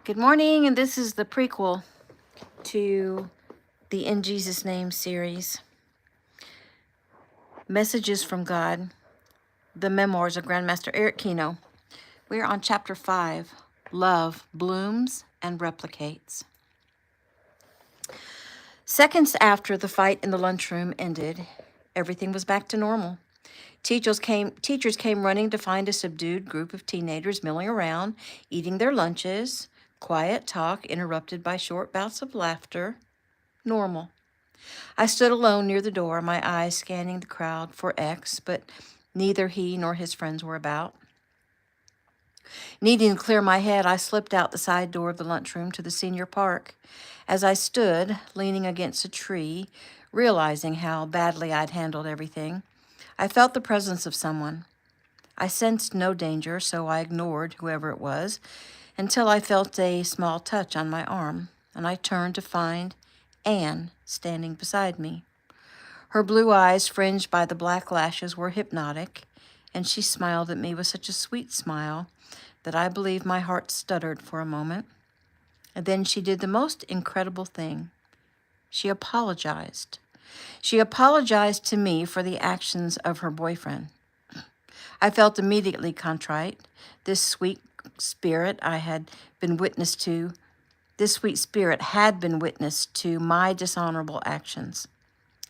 Good morning, and this is the prequel to the In Jesus' Name series. Messages from God, the Memoirs of Grandmaster Eric Kino. We are on chapter 5, Love Blooms and Replicates. Seconds after the fight in the lunchroom ended, everything was back to normal. Teachers came running to find a subdued group of teenagers milling around, eating their lunches, quiet talk interrupted by short bouts of laughter. Normal. I stood alone near the door, my eyes scanning the crowd for X, but neither he nor his friends were about. Needing to clear my head, I slipped out the side door of the lunchroom to the senior park. As I stood, leaning against a tree, realizing how badly I'd handled everything, I felt the presence of someone. I sensed no danger, so I ignored whoever it was until I felt a small touch on my arm, and I turned to find Anne standing beside me. Her blue eyes, fringed by the black lashes, were hypnotic, and she smiled at me with such a sweet smile that I believe my heart stuttered for a moment. And then she did the most incredible thing. She apologized. She apologized to me for the actions of her boyfriend. I felt immediately contrite. This sweet spirit had been witness to my dishonorable actions,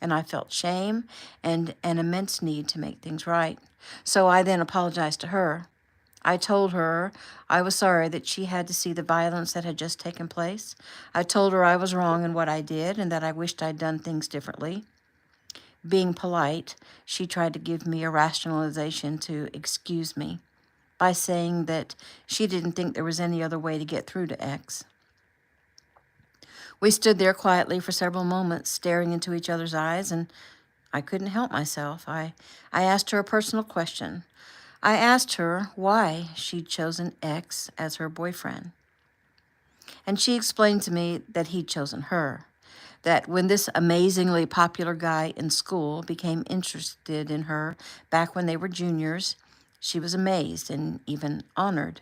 and I felt shame and an immense need to make things right. So I then apologized to her. I told her I was sorry that she had to see the violence that had just taken place. I told her I was wrong in what I did and that I wished I'd done things differently. Being polite, she tried to give me a rationalization to excuse me by saying that she didn't think there was any other way to get through to X. We stood there quietly for several moments, staring into each other's eyes, and I couldn't help myself. I asked her a personal question. I asked her why she'd chosen X as her boyfriend. And she explained to me that he'd chosen her. That when this amazingly popular guy in school became interested in her back when they were juniors, she was amazed and even honored.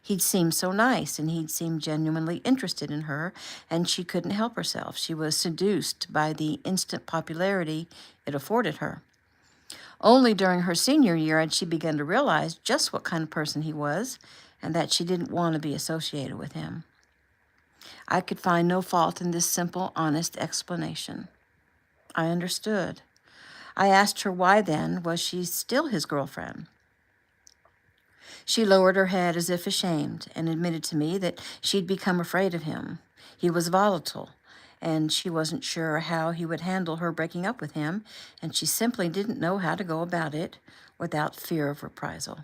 He'd seemed so nice, and he'd seemed genuinely interested in her, and she couldn't help herself. She was seduced by the instant popularity it afforded her. Only during her senior year had she begun to realize just what kind of person he was, and that she didn't want to be associated with him. I could find no fault in this simple, honest explanation. I understood. I asked her why then was she still his girlfriend. She lowered her head as if ashamed and admitted to me that she'd become afraid of him. He was volatile, and she wasn't sure how he would handle her breaking up with him, and she simply didn't know how to go about it without fear of reprisal.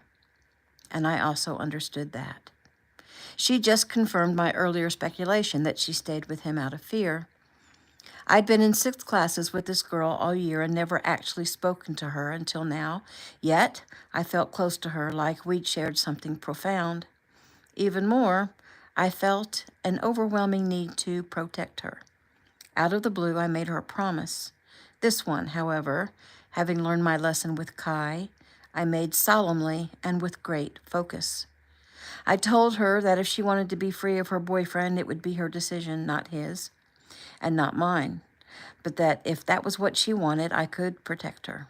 And I also understood that. She just confirmed my earlier speculation that she stayed with him out of fear. I'd been in 6 classes with this girl all year and never actually spoken to her until now, yet I felt close to her, like we'd shared something profound. Even more, I felt an overwhelming need to protect her. Out of the blue, I made her a promise. This one, however, having learned my lesson with Kai, I made solemnly and with great focus. I told her that if she wanted to be free of her boyfriend, it would be her decision, not his, and not mine, but that if that was what she wanted, I could protect her.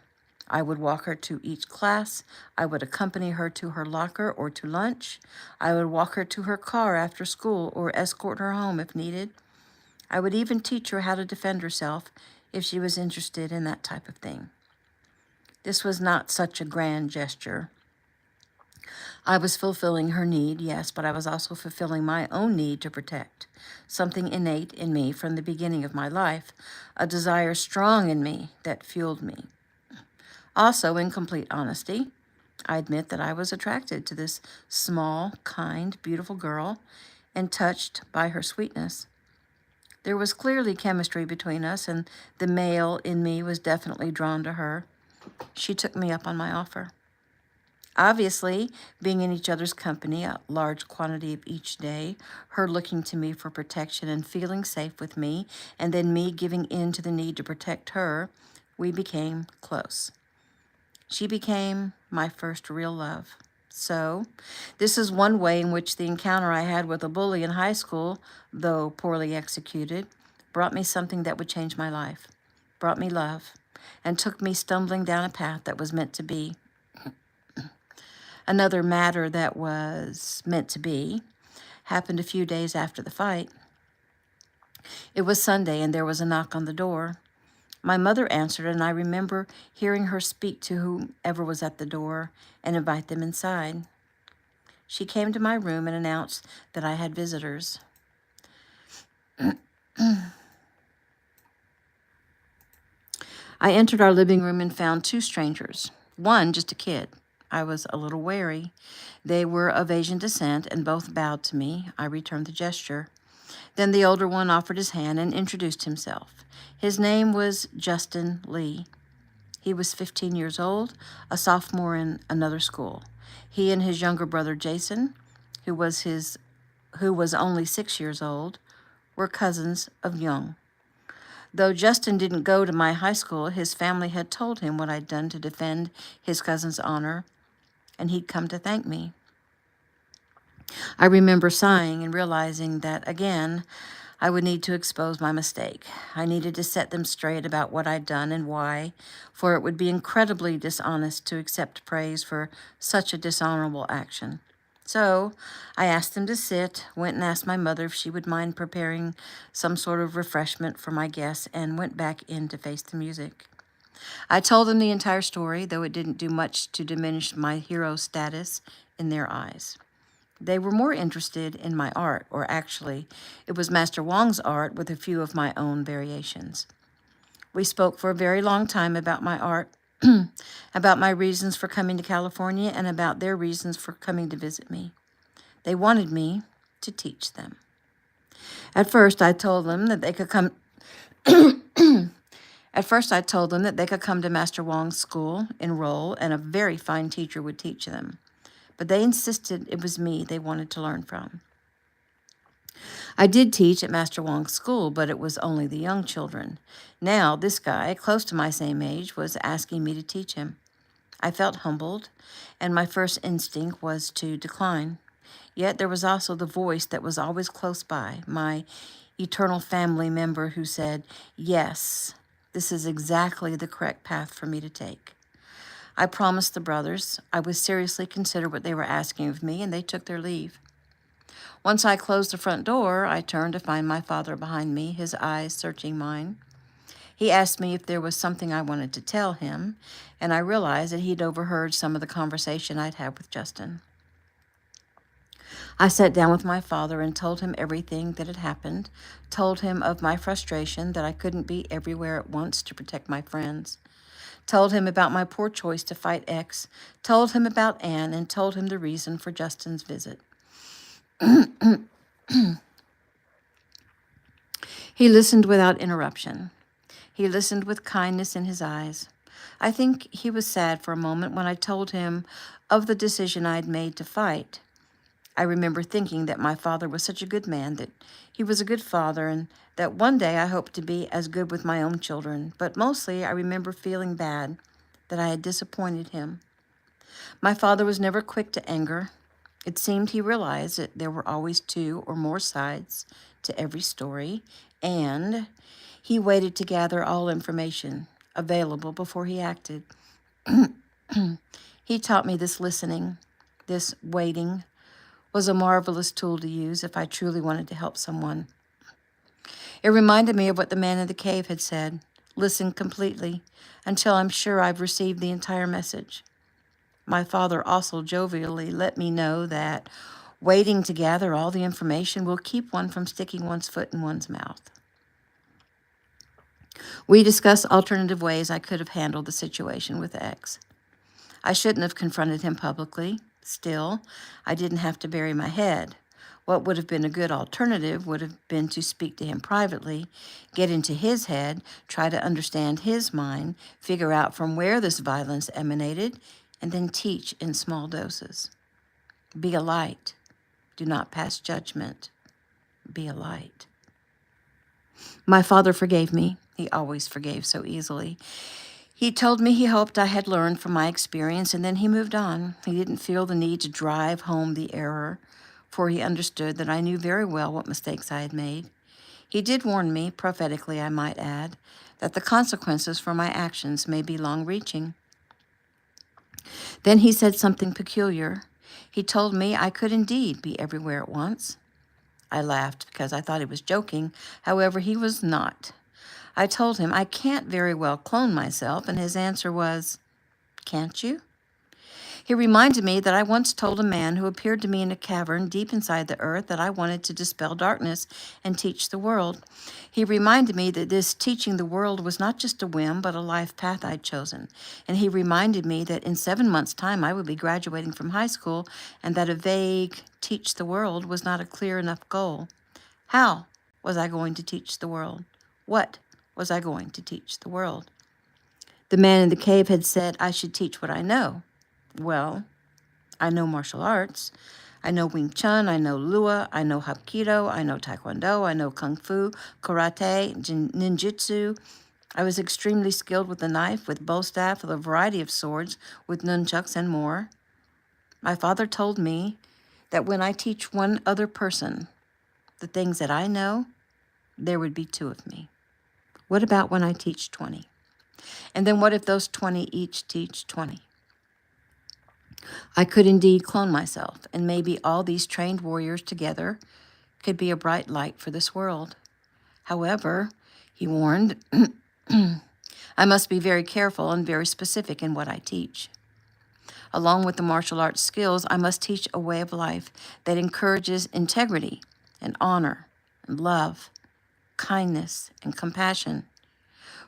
I would walk her to each class. I would accompany her to her locker or to lunch. I would walk her to her car after school or escort her home if needed. I would even teach her how to defend herself if she was interested in that type of thing. This was not such a grand gesture. I was fulfilling her need, yes, but I was also fulfilling my own need to protect, something innate in me from the beginning of my life, a desire strong in me that fueled me. Also, in complete honesty, I admit that I was attracted to this small, kind, beautiful girl and touched by her sweetness. There was clearly chemistry between us, and the male in me was definitely drawn to her. She took me up on my offer. Obviously, being in each other's company a large quantity of each day, her looking to me for protection and feeling safe with me, and then me giving in to the need to protect her, we became close. She became my first real love. So, this is one way in which the encounter I had with a bully in high school, though poorly executed, brought me something that would change my life, brought me love, and took me stumbling down a path that was meant to be. Another matter that was meant to be happened a few days after the fight. It was Sunday, and there was a knock on the door. My mother answered, and I remember hearing her speak to whomever was at the door and invite them inside. She came to my room and announced that I had visitors. I entered our living room and found two strangers. One, just a kid. I was a little wary. They were of Asian descent and both bowed to me. I returned the gesture. Then the older one offered his hand and introduced himself. His name was Justin Lee. He was 15 years old, a sophomore in another school. He and his younger brother Jason, who was only 6 years old, were cousins of Young. Though Justin didn't go to my high school, his family had told him what I'd done to defend his cousin's honor, and he'd come to thank me. I remember sighing and realizing that, again, I would need to expose my mistake. I needed to set them straight about what I'd done and why, for it would be incredibly dishonest to accept praise for such a dishonorable action. So I asked them to sit, went and asked my mother if she would mind preparing some sort of refreshment for my guests, and went back in to face the music. I told them the entire story, though it didn't do much to diminish my hero status in their eyes. They were more interested in my art, or actually, it was Master Wong's art with a few of my own variations. We spoke for a very long time about my art, about my reasons for coming to California, and about their reasons for coming to visit me. They wanted me to teach them. At first, I told them that they could come. At first, I told them that they could come to Master Wong's school, enroll, and a very fine teacher would teach them. But they insisted it was me they wanted to learn from. I did teach at Master Wong's school, but it was only the young children. Now, this guy, close to my same age, was asking me to teach him. I felt humbled, and my first instinct was to decline. Yet there was also the voice that was always close by, my eternal family member who said, yes, this is exactly the correct path for me to take. I promised the brothers I would seriously consider what they were asking of me, and they took their leave. Once I closed the front door, I turned to find my father behind me, his eyes searching mine. He asked me if there was something I wanted to tell him, and I realized that he'd overheard some of the conversation I'd had with Justin. I sat down with my father and told him everything that had happened, told him of my frustration that I couldn't be everywhere at once to protect my friends, told him about my poor choice to fight X, told him about Anne, and told him the reason for Justin's visit. He listened without interruption. He listened with kindness in his eyes. I think he was sad for a moment when I told him of the decision I'd made to fight. I remember thinking that my father was such a good man, that he was a good father, and that one day I hoped to be as good with my own children. But mostly I remember feeling bad that I had disappointed him. My father was never quick to anger. It seemed he realized that there were always two or more sides to every story, and he waited to gather all information available before he acted. He taught me this listening, this waiting, was a marvelous tool to use if I truly wanted to help someone. It reminded me of what the man in the cave had said, listen completely until I'm sure I've received the entire message. My father also jovially let me know that waiting to gather all the information will keep one from sticking one's foot in one's mouth. We discussed alternative ways I could have handled the situation with X. I shouldn't have confronted him publicly. Still, I didn't have to bury my head. What would have been a good alternative would have been to speak to him privately, get into his head, try to understand his mind, figure out from where this violence emanated, and then teach in small doses. Be a light. Do not pass judgment. Be a light. My father forgave me. He always forgave so easily. He told me he hoped I had learned from my experience, and then he moved on. He didn't feel the need to drive home the error, for he understood that I knew very well what mistakes I had made. He did warn me, prophetically I might add, that the consequences for my actions may be long-reaching. Then he said something peculiar. He told me I could indeed be everywhere at once. I laughed because I thought he was joking. However, he was not. I told him I can't very well clone myself, and his answer was, "Can't you?" He reminded me that I once told a man who appeared to me in a cavern deep inside the earth that I wanted to dispel darkness and teach the world. He reminded me that this teaching the world was not just a whim, but a life path I'd chosen. And he reminded me that in 7 months' time I would be graduating from high school, and that a vague teach the world was not a clear enough goal. How was I going to teach the world? What was I going to teach the world? The man in the cave had said I should teach what I know. Well, I know martial arts. I know Wing Chun, I know Lua, I know Hapkido, I know Taekwondo, I know Kung Fu, Karate, Ninjutsu. I was extremely skilled with the knife, with bow staff, with a variety of swords, with nunchucks and more. My father told me that when I teach one other person the things that I know, there would be 2 of me. What about when I teach 20? And then what if those 20 each teach 20? I could indeed clone myself, and maybe all these trained warriors together could be a bright light for this world. However, he warned, I must be very careful and very specific in what I teach. Along with the martial arts skills, I must teach a way of life that encourages integrity and honor and love, kindness and compassion.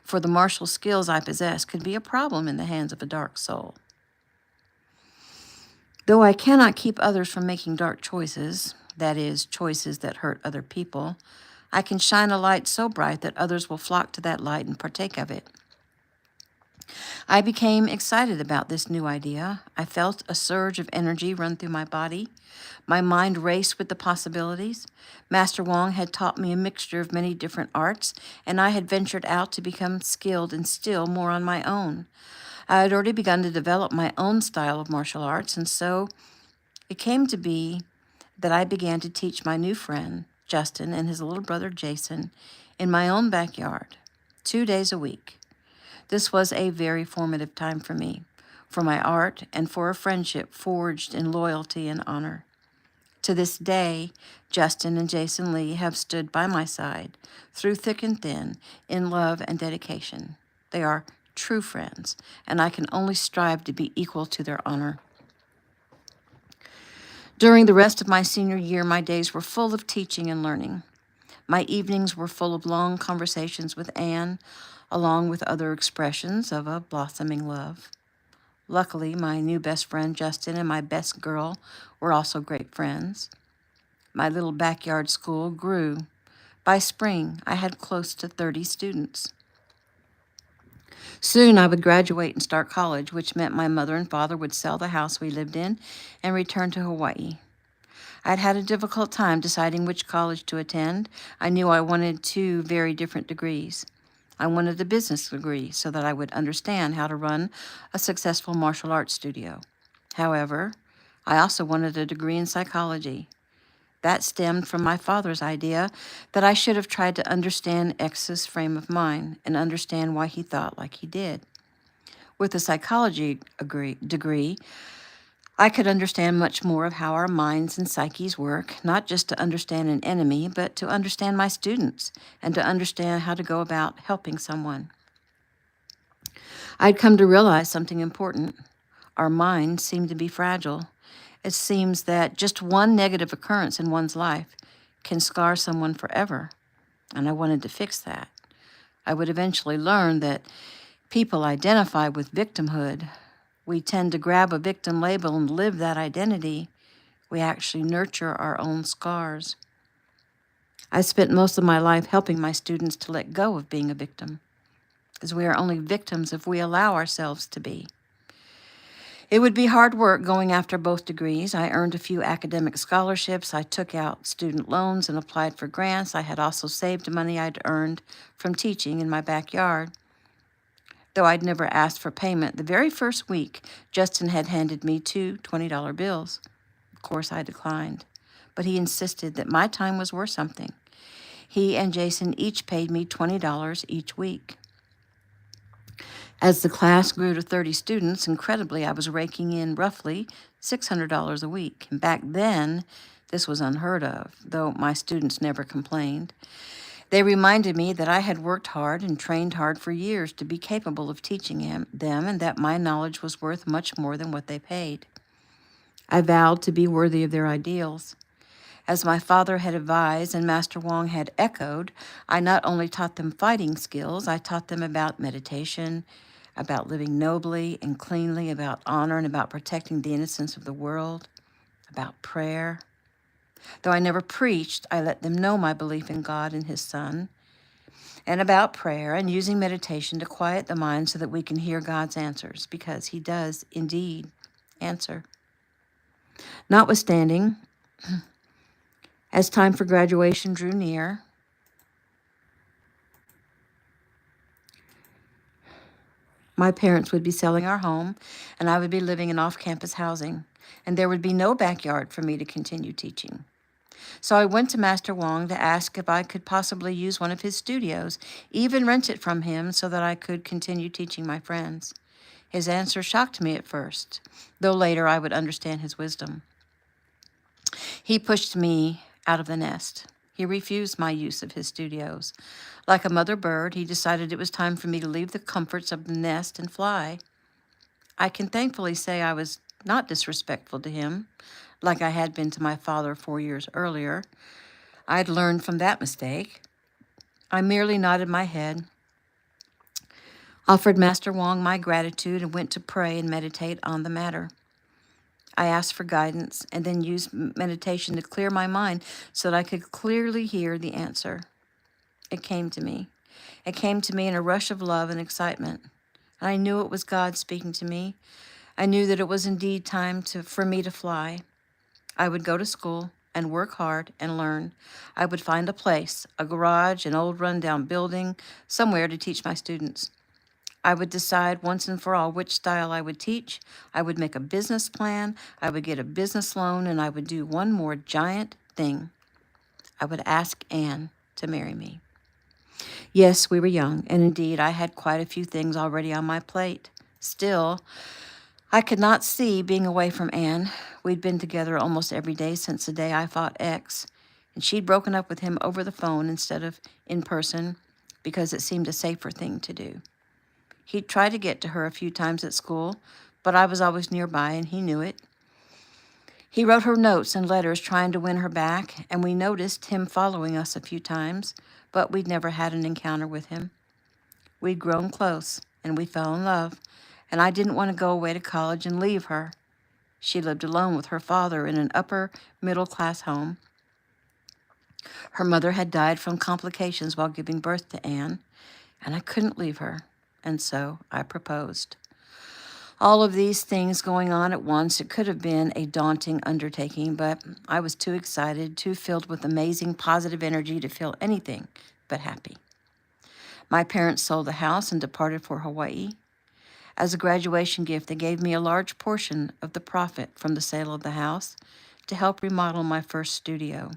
For the martial skills I possess could be a problem in the hands of a dark soul. Though I cannot keep others from making dark choices, that is, choices that hurt other people, I can shine a light so bright that others will flock to that light and partake of it. I became excited about this new idea. I felt a surge of energy run through my body. My mind raced with the possibilities. Master Wong had taught me a mixture of many different arts, and I had ventured out to become skilled and still more on my own. I had already begun to develop my own style of martial arts, and so it came to be that I began to teach my new friend, Justin, and his little brother, Jason, in my own backyard, 2 days a week. This was a very formative time for me, for my art, and for a friendship forged in loyalty and honor. To this day, Justin and Jason Lee have stood by my side, through thick and thin, in love and dedication. They are true friends, and I can only strive to be equal to their honor. During the rest of my senior year, my days were full of teaching and learning. My evenings were full of long conversations with Anne, along with other expressions of a blossoming love. Luckily, my new best friend Justin and my best girl were also great friends. My little backyard school grew. By spring, I had close to 30 students. Soon I would graduate and start college, which meant my mother and father would sell the house we lived in and return to Hawaii. I'd had a difficult time deciding which college to attend. I knew I wanted 2 very different degrees. I wanted a business degree so that I would understand how to run a successful martial arts studio. However, I also wanted a degree in psychology. That stemmed from my father's idea that I should have tried to understand X's frame of mind and understand why he thought like he did. With a psychology degree, I could understand much more of how our minds and psyches work, not just to understand an enemy, but to understand my students and to understand how to go about helping someone. I'd come to realize something important. Our minds seem to be fragile. It seems that just one negative occurrence in one's life can scar someone forever, and I wanted to fix that. I would eventually learn that people identify with victimhood. We tend to grab a victim label and live that identity. We actually nurture our own scars. I spent most of my life helping my students to let go of being a victim, as we are only victims if we allow ourselves to be. It would be hard work going after both degrees. I earned a few academic scholarships. I took out student loans and applied for grants. I had also saved money I'd earned from teaching in my backyard. Though I'd never asked for payment, the very first week, Justin had handed me two $20 bills. Of course, I declined, but he insisted that my time was worth something. He and Jason each paid me $20 each week. As the class grew to 30 students, incredibly, I was raking in roughly $600 a week. And back then, this was unheard of, though my students never complained. They reminded me that I had worked hard and trained hard for years to be capable of teaching them, and that my knowledge was worth much more than what they paid. I vowed to be worthy of their ideals. As my father had advised and Master Wong had echoed, I not only taught them fighting skills, I taught them about meditation, about living nobly and cleanly, about honor, and about protecting the innocence of the world, about prayer. Though I never preached, I let them know my belief in God and His Son, and about prayer and using meditation to quiet the mind so that we can hear God's answers, because He does indeed answer. Notwithstanding, as time for graduation drew near, my parents would be selling our home, and I would be living in off-campus housing, and there would be no backyard for me to continue teaching. So I went to Master Wong to ask if I could possibly use one of his studios, even rent it from him so that I could continue teaching my friends. His answer shocked me at first, though later I would understand his wisdom. He pushed me out of the nest. He refused my use of his studios. Like a mother bird, he decided it was time for me to leave the comforts of the nest and fly. I can thankfully say I was not disrespectful to him, like I had been to my father 4 years earlier. I'd learned from that mistake. I merely nodded my head, offered Master Wong my gratitude, and went to pray and meditate on the matter. I asked for guidance and then used meditation to clear my mind so that I could clearly hear the answer. It came to me. It came to me in a rush of love and excitement. And I knew it was God speaking to me. I knew that it was indeed time for me to fly. I would go to school and work hard and learn. I would find a place, a garage, an old rundown building, somewhere to teach my students. I would decide once and for all which style I would teach. I would make a business plan. I would get a business loan, and I would do one more giant thing. I would ask Anne to marry me. Yes, we were young, and indeed I had quite a few things already on my plate. Still, I could not see being away from Anne. We'd been together almost every day since the day I fought X, and she'd broken up with him over the phone instead of in person because it seemed a safer thing to do. He'd tried to get to her a few times at school, but I was always nearby, and he knew it. He wrote her notes and letters trying to win her back, and we noticed him following us a few times, but we'd never had an encounter with him. We'd grown close, and we fell in love, and I didn't want to go away to college and leave her. She lived alone with her father in an upper middle-class home. Her mother had died from complications while giving birth to Anne, and I couldn't leave her, and so I proposed. All of these things going on at once, it could have been a daunting undertaking, but I was too excited, too filled with amazing positive energy to feel anything but happy. My parents sold the house and departed for Hawaii. As a graduation gift, they gave me a large portion of the profit from the sale of the house to help remodel my first studio.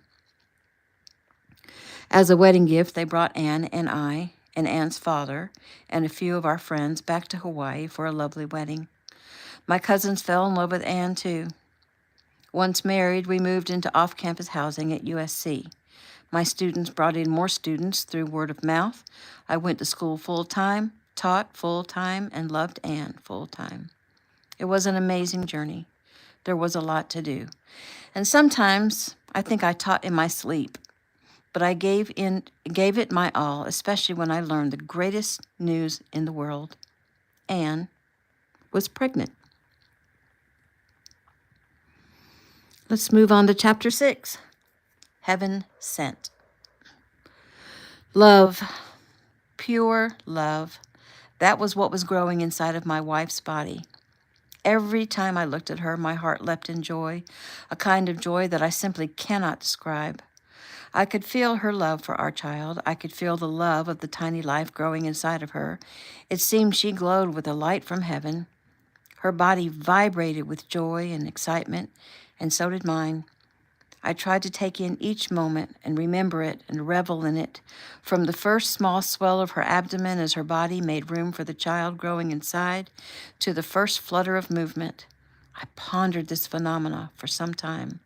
As a wedding gift, they brought Anne and I and Anne's father and a few of our friends back to Hawaii for a lovely wedding. My cousins fell in love with Anne, too. Once married, we moved into off-campus housing at USC. My students brought in more students through word of mouth. I went to school full-time, taught full-time, and loved Anne full-time. It was an amazing journey. There was a lot to do. And sometimes I think I taught in my sleep. But I gave it my all, especially when I learned the greatest news in the world. Anne was pregnant. Let's move on to chapter 6, Heaven Sent. Love, pure love, that was what was growing inside of my wife's body. Every time I looked at her, my heart leapt in joy, a kind of joy that I simply cannot describe. I could feel her love for our child. I could feel the love of the tiny life growing inside of her. It seemed she glowed with a light from heaven. Her body vibrated with joy and excitement, and so did mine. I tried to take in each moment and remember it and revel in it, from the first small swell of her abdomen as her body made room for the child growing inside, to the first flutter of movement. I pondered this phenomena for some time.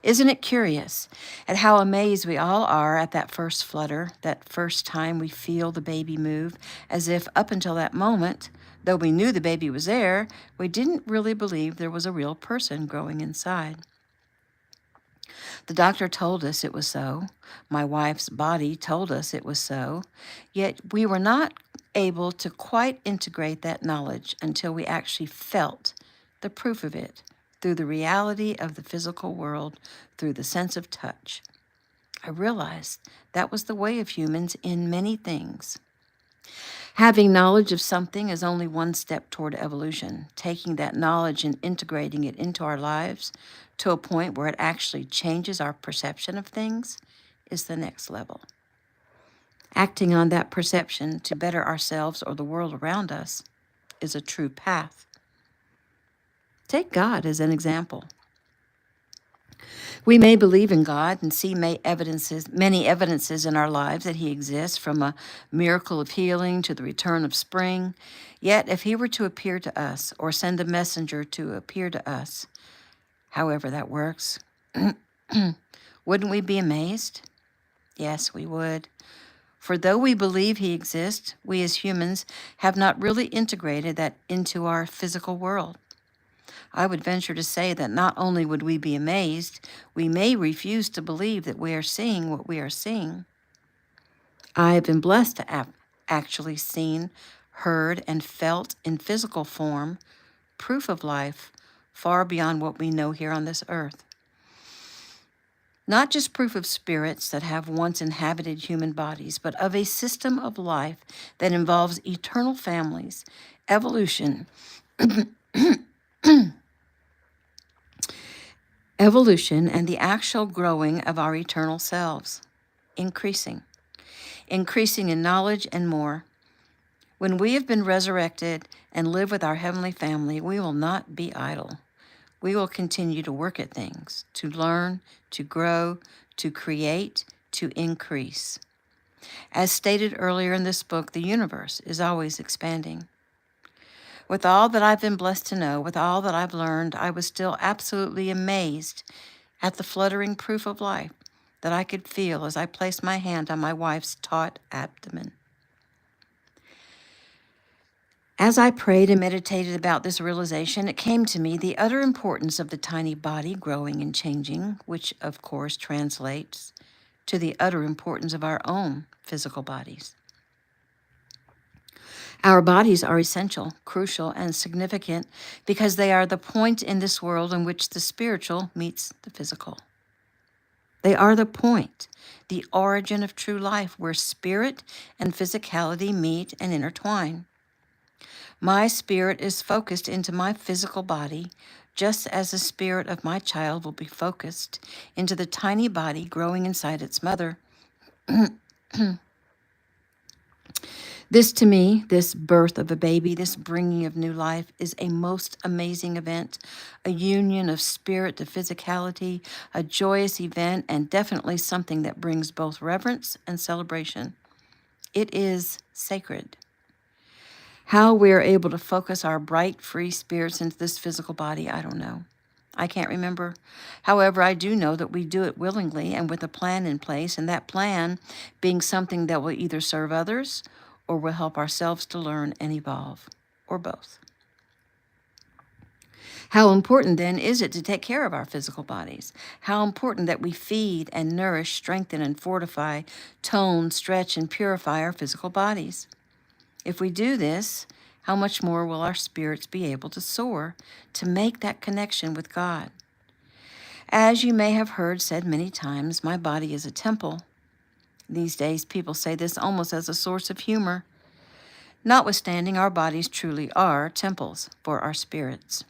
Isn't it curious at how amazed we all are at that first flutter, that first time we feel the baby move, as if up until that moment, though we knew the baby was there, we didn't really believe there was a real person growing inside. The doctor told us it was so. My wife's body told us it was so. Yet we were not able to quite integrate that knowledge until we actually felt the proof of it through the reality of the physical world, through the sense of touch. I realized that was the way of humans in many things. Having knowledge of something is only one step toward evolution. Taking that knowledge and integrating it into our lives to a point where it actually changes our perception of things is the next level. Acting on that perception to better ourselves or the world around us is a true path. Take God as an example. We may believe in God and see many evidences in our lives that he exists, from a miracle of healing to the return of spring. Yet if he were to appear to us or send a messenger to appear to us, however that works, wouldn't we be amazed? Yes, we would. For though we believe he exists, we as humans have not really integrated that into our physical world. I would venture to say that not only would we be amazed, we may refuse to believe that we are seeing what we are seeing. I have been blessed to have actually seen, heard, and felt in physical form proof of life far beyond what we know here on this earth. Not just proof of spirits that have once inhabited human bodies, but of a system of life that involves eternal families, evolution, and the actual growing of our eternal selves, increasing in knowledge and more. When we have been resurrected and live with our heavenly family, we will not be idle. We will continue to work at things, to learn, to grow, to create, to increase. As stated earlier in this book, the universe is always expanding. With all that I've been blessed to know, with all that I've learned, I was still absolutely amazed at the fluttering proof of life that I could feel as I placed my hand on my wife's taut abdomen. As I prayed and meditated about this realization, it came to me the utter importance of the tiny body growing and changing, which of course translates to the utter importance of our own physical bodies. Our bodies are essential, crucial, and significant because they are the point in this world in which the spiritual meets the physical. They are the point, the origin of true life, where spirit and physicality meet and intertwine. My spirit is focused into my physical body, just as the spirit of my child will be focused into the tiny body growing inside its mother. This, to me, this birth of a baby, this bringing of new life, is a most amazing event, a union of spirit to physicality, a joyous event, and definitely something that brings both reverence and celebration. It is sacred. How we are able to focus our bright, free spirits into this physical body, I don't know. I can't remember. However, I do know that we do it willingly and with a plan in place, and that plan being something that will either serve others or will help ourselves to learn and evolve, or both. How important, then, is it to take care of our physical bodies? How important that we feed and nourish, strengthen and fortify, tone, stretch, and purify our physical bodies? If we do this, how much more will our spirits be able to soar, to make that connection with God? As you may have heard said many times, my body is a temple. These days, people say this almost as a source of humor. Notwithstanding, our bodies truly are temples for our spirits.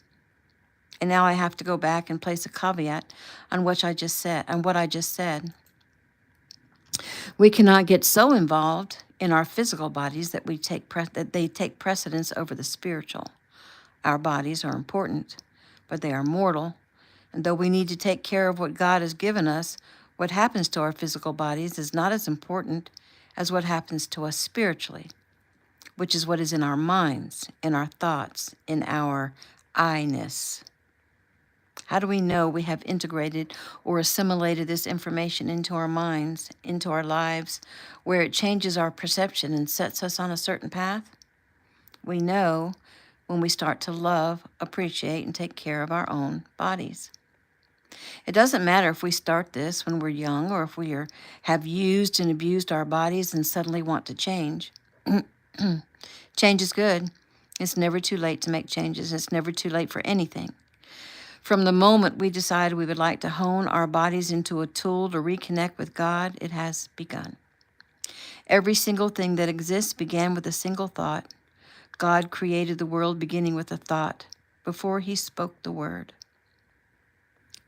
And now I have to go back and place a caveat on what I just said. We cannot get so involved in our physical bodies that that they take precedence over the spiritual. Our bodies are important, but they are mortal, and though we need to take care of what God has given us, what happens to our physical bodies is not as important as what happens to us spiritually, which is what is in our minds, in our thoughts, in our I-ness. How do we know we have integrated or assimilated this information into our minds, into our lives, where it changes our perception and sets us on a certain path? We know when we start to love, appreciate, and take care of our own bodies. It doesn't matter if we start this when we're young or if have used and abused our bodies and suddenly want to change. Change is good. It's never too late to make changes. It's never too late for anything. From the moment we decide we would like to hone our bodies into a tool to reconnect with God, it has begun. Every single thing that exists began with a single thought. God created the world beginning with a thought before he spoke the word.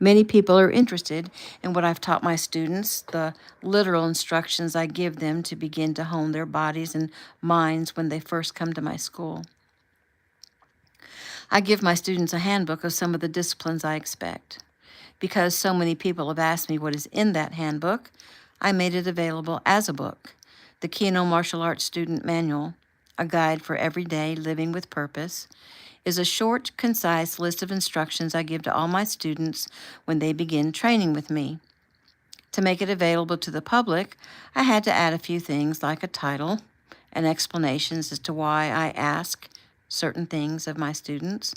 Many people are interested in what I've taught my students, the literal instructions I give them to begin to hone their bodies and minds when they first come to my school. I give my students a handbook of some of the disciplines I expect. Because so many people have asked me what is in that handbook, I made it available as a book, the Kino Martial Arts Student Manual, a guide for everyday living with purpose, is a short, concise list of instructions I give to all my students when they begin training with me. To make it available to the public, I had to add a few things like a title and explanations as to why I ask certain things of my students,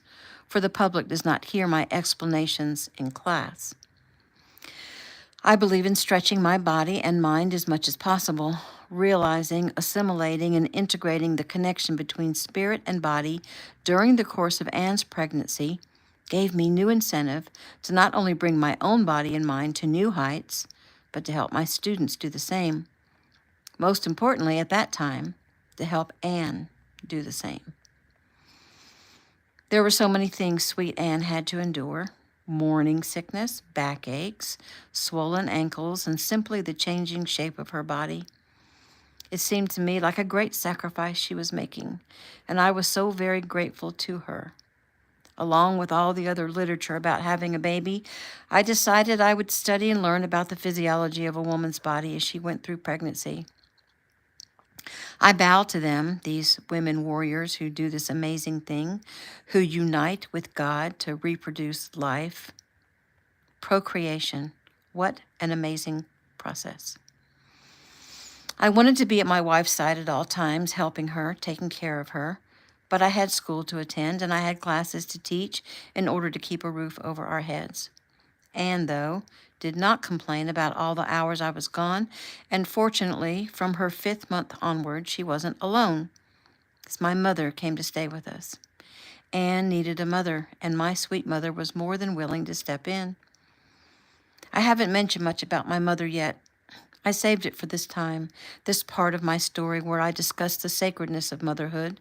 for the public does not hear my explanations in class. I believe in stretching my body and mind as much as possible, realizing, assimilating, and integrating the connection between spirit and body during the course of Anne's pregnancy gave me new incentive to not only bring my own body and mind to new heights, but to help my students do the same. Most importantly, at that time, to help Anne do the same. There were so many things sweet Anne had to endure: morning sickness, backaches, swollen ankles, and simply the changing shape of her body. It seemed to me like a great sacrifice she was making, and I was so very grateful to her. Along with all the other literature about having a baby, I decided I would study and learn about the physiology of a woman's body as she went through pregnancy. I bow to them, these women warriors who do this amazing thing, who unite with God to reproduce life. Procreation. What an amazing process. I wanted to be at my wife's side at all times, helping her, taking care of her, but I had school to attend and I had classes to teach in order to keep a roof over our heads. Anne, though, did not complain about all the hours I was gone, and fortunately, from her 5th month onward, she wasn't alone, because my mother came to stay with us. Anne needed a mother, and my sweet mother was more than willing to step in. I haven't mentioned much about my mother yet. I saved it for this time, this part of my story where I discuss the sacredness of motherhood,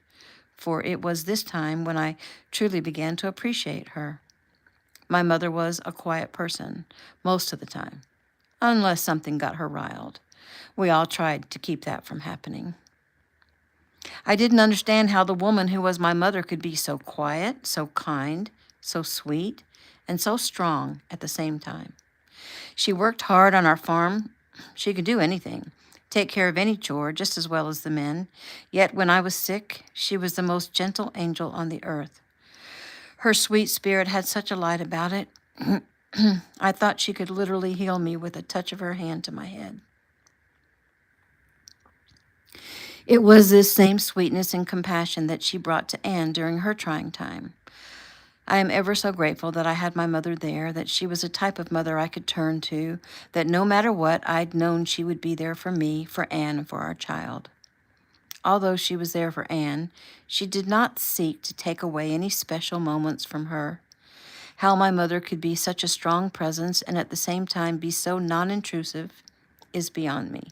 for it was this time when I truly began to appreciate her. My mother was a quiet person most of the time, unless something got her riled. We all tried to keep that from happening. I didn't understand how the woman who was my mother could be so quiet, so kind, so sweet, and so strong at the same time. She worked hard on our farm. She could do anything, take care of any chore just as well as the men. Yet when I was sick, she was the most gentle angel on the earth. Her sweet spirit had such a light about it. I thought she could literally heal me with a touch of her hand to my head. It was this same sweetness and compassion that she brought to Anne during her trying time. I am ever so grateful that I had my mother there, that she was a type of mother I could turn to, that no matter what, I'd known she would be there for me, for Anne, and for our child. Although she was there for Anne, she did not seek to take away any special moments from her. How my mother could be such a strong presence and at the same time be so non-intrusive is beyond me.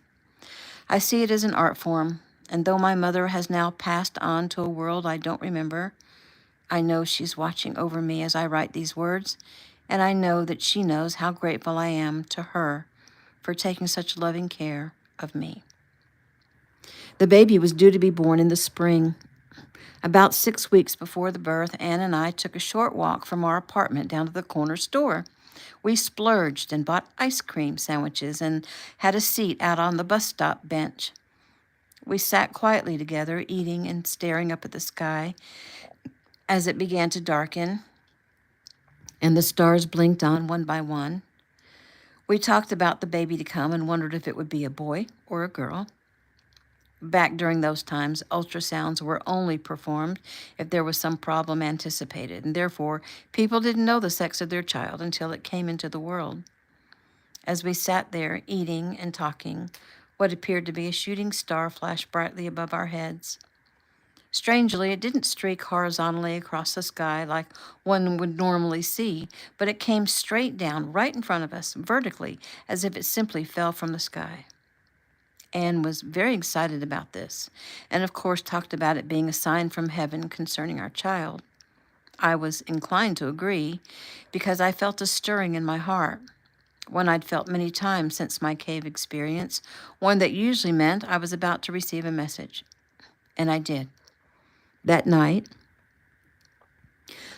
I see it as an art form, and though my mother has now passed on to a world I don't remember, I know she's watching over me as I write these words, and I know that she knows how grateful I am to her for taking such loving care of me. The baby was due to be born in the spring. About 6 weeks before the birth, Anne and I took a short walk from our apartment down to the corner store. We splurged and bought ice cream sandwiches and had a seat out on the bus stop bench. We sat quietly together, eating and staring up at the sky as it began to darken and the stars blinked on one by one. We talked about the baby to come and wondered if it would be a boy or a girl. Back during those times, ultrasounds were only performed if there was some problem anticipated, and therefore people didn't know the sex of their child until it came into the world. As we sat there eating and talking, what appeared to be a shooting star flashed brightly above our heads. Strangely, it didn't streak horizontally across the sky like one would normally see, but it came straight down right in front of us, vertically, as if it simply fell from the sky. Anne was very excited about this, and of course talked about it being a sign from heaven concerning our child. I was inclined to agree, because I felt a stirring in my heart, one I'd felt many times since my cave experience, one that usually meant I was about to receive a message. And I did. That night,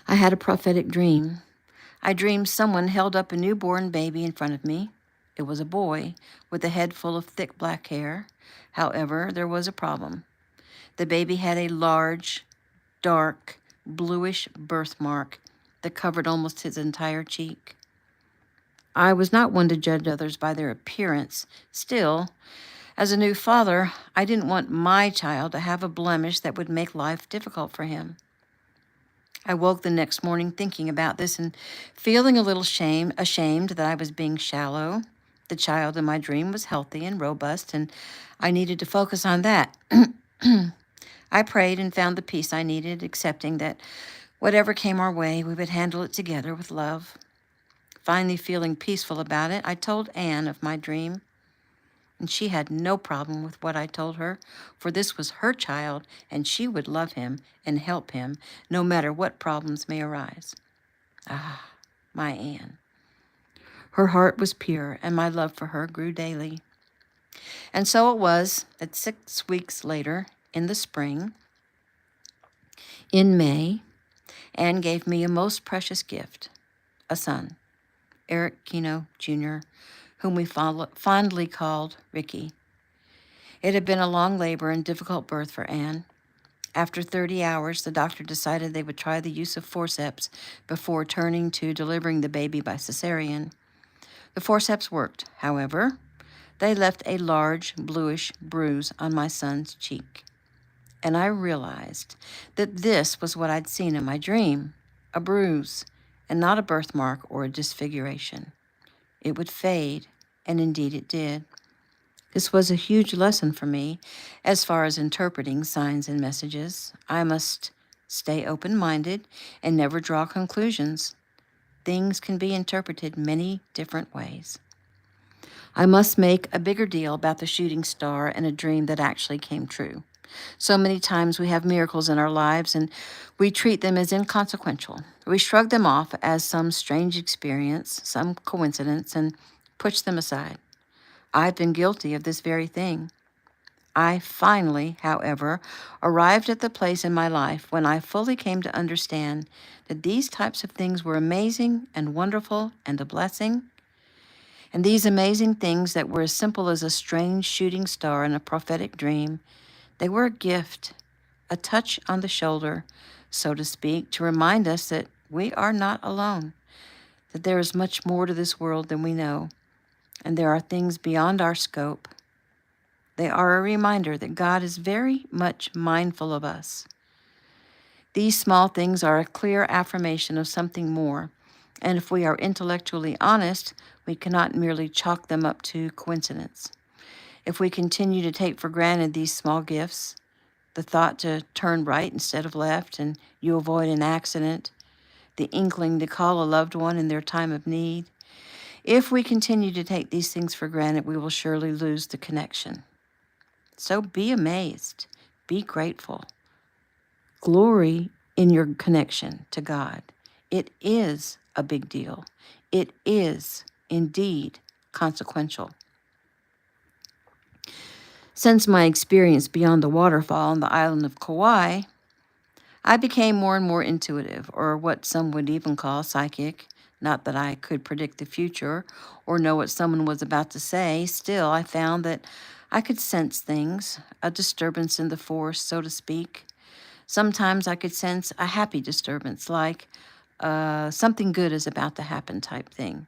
I had a prophetic dream. I dreamed someone held up a newborn baby in front of me. It was a boy with a head full of thick black hair. However, there was a problem. The baby had a large, dark, bluish birthmark that covered almost his entire cheek. I was not one to judge others by their appearance. Still, as a new father, I didn't want my child to have a blemish that would make life difficult for him. I woke the next morning thinking about this and feeling a little ashamed that I was being shallow. The child in my dream was healthy and robust, and I needed to focus on that. I prayed and found the peace I needed, accepting that whatever came our way, we would handle it together with love. Finally feeling peaceful about it, I told Anne of my dream, and she had no problem with what I told her, for this was her child, and she would love him and help him, no matter what problems may arise. Ah, my Anne. Her heart was pure, and my love for her grew daily. And so it was that 6 weeks later, in the spring, in May, Anne gave me a most precious gift, a son, Eric Kino, Jr., whom we fondly called Ricky. It had been a long labor and difficult birth for Anne. After 30 hours, the doctor decided they would try the use of forceps before turning to delivering the baby by cesarean. The forceps worked, however. They left a large bluish bruise on my son's cheek. And I realized that this was what I'd seen in my dream, a bruise, and not a birthmark or a disfiguration. It would fade, and indeed it did. This was a huge lesson for me as far as interpreting signs and messages. I must stay open-minded and never draw conclusions. Things can be interpreted many different ways. I must make a bigger deal about the shooting star and a dream that actually came true. So many times we have miracles in our lives and we treat them as inconsequential. We shrug them off as some strange experience, some coincidence, and push them aside. I've been guilty of this very thing. I finally, however, arrived at the place in my life when I fully came to understand that these types of things were amazing and wonderful and a blessing. And these amazing things that were as simple as a strange shooting star in a prophetic dream, they were a gift, a touch on the shoulder, so to speak, to remind us that we are not alone, that there is much more to this world than we know, and there are things beyond our scope. They are a reminder that God is very much mindful of us. These small things are a clear affirmation of something more, and if we are intellectually honest, we cannot merely chalk them up to coincidence. If we continue to take for granted these small gifts, the thought to turn right instead of left and you avoid an accident, the inkling to call a loved one in their time of need, if we continue to take these things for granted, we will surely lose the connection. So be amazed, be grateful. Glory in your connection to God. It is a big deal. It is indeed consequential. Since my experience beyond the waterfall on the island of Kauai, I became more and more intuitive, or what some would even call psychic. Not that I could predict the future or know what someone was about to say. Still, I found that I could sense things, a disturbance in the force, so to speak. Sometimes I could sense a happy disturbance, like something good is about to happen type thing.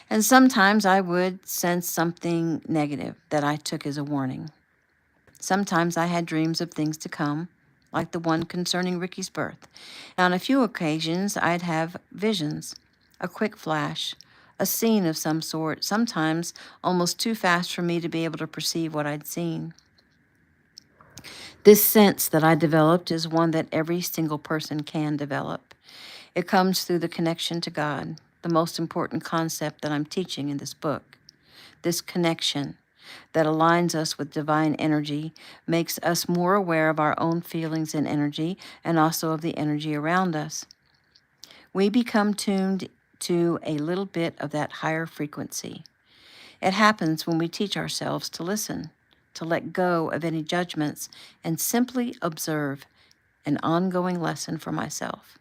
And sometimes I would sense something negative that I took as a warning. Sometimes I had dreams of things to come, like the one concerning Ricky's birth. On a few occasions, I'd have visions, a quick flash, a scene of some sort, sometimes almost too fast for me to be able to perceive what I'd seen. This sense that I developed is one that every single person can develop. It comes through the connection to God, the most important concept that I'm teaching in this book. This connection that aligns us with divine energy makes us more aware of our own feelings and energy, and also of the energy around us. We become tuned to a little bit of that higher frequency. It happens when we teach ourselves to listen, to let go of any judgments, and simply observe, an ongoing lesson for myself.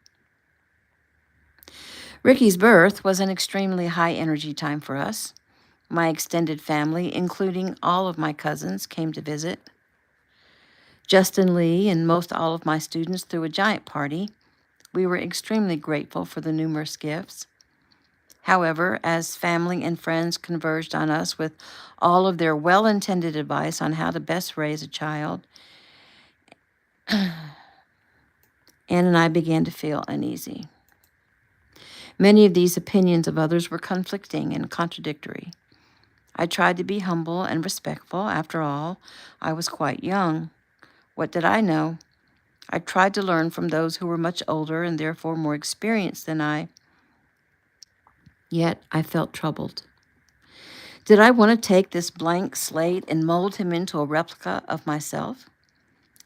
Ricky's birth was an extremely high energy time for us. My extended family, including all of my cousins, came to visit. Justin Lee and most all of my students threw a giant party. We were extremely grateful for the numerous gifts. However, as family and friends converged on us with all of their well-intended advice on how to best raise a child, Anne and I began to feel uneasy. Many of these opinions of others were conflicting and contradictory. I tried to be humble and respectful. After all, I was quite young. What did I know? I tried to learn from those who were much older and therefore more experienced than I. Yet I felt troubled. Did I want to take this blank slate and mold him into a replica of myself?